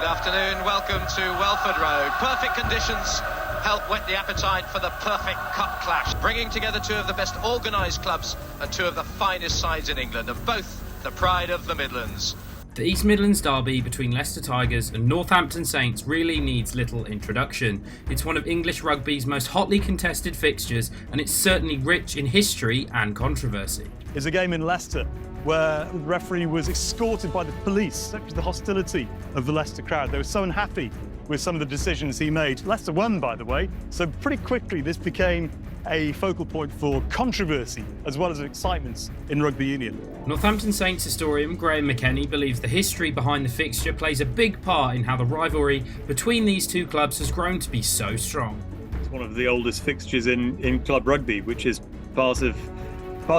Good afternoon, welcome to Welford Road. Perfect conditions help whet the appetite for the perfect cup clash, bringing together two of the best organised clubs and two of the finest sides in England, and both the pride of the Midlands. The East Midlands Derby between Leicester Tigers and Northampton Saints really needs little introduction. It's one of English Rugby's most hotly contested fixtures, and it's certainly rich in history and controversy. It's a game in Leicester where the referee was escorted by the police, such as the hostility of the Leicester crowd. They were so unhappy with some of the decisions he made. Leicester won, by the way, so pretty quickly this became a focal point for controversy as well as excitement in rugby union. Northampton Saints historian Graham McKennie believes the history behind the fixture plays a big part in how the rivalry between these two clubs has grown to be so strong. It's one of the oldest fixtures in club rugby, which is part of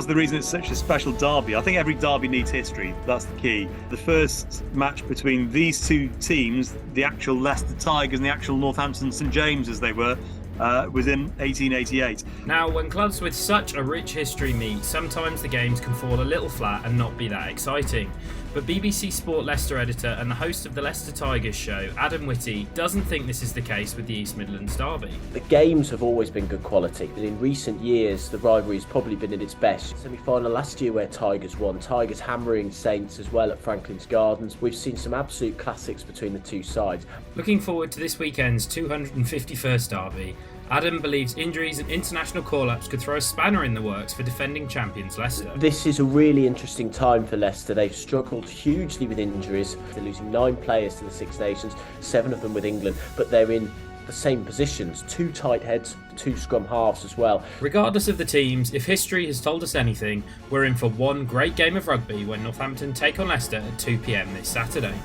the reason it's such a special derby. I think every derby needs history, that's the key. The first match between these two teams, the actual Leicester Tigers and the actual Northampton St James as they were, was in 1888. Now, when clubs with such a rich history meet, sometimes the games can fall a little flat and not be that exciting. But BBC Sport Leicester editor and the host of the Leicester Tigers show, Adam Whitty, doesn't think this is the case with the East Midlands Derby. The games have always been good quality, and in recent years the rivalry has probably been at its best. Semi-final last year where Tigers won, Tigers hammering Saints as well at Franklin's Gardens. We've seen some absolute classics between the two sides. Looking forward to this weekend's 251st Derby, Adam believes injuries and international call-ups could throw a spanner in the works for defending champions Leicester. This is a really interesting time for Leicester. They've struggled hugely with injuries. They're losing 9 players to the Six Nations, 7 of them with England, but they're in the same positions, 2 tight heads, 2 scrum halves as well. Regardless of the teams, if history has told us anything, we're in for one great game of rugby when Northampton take on Leicester at 2 p.m. this Saturday.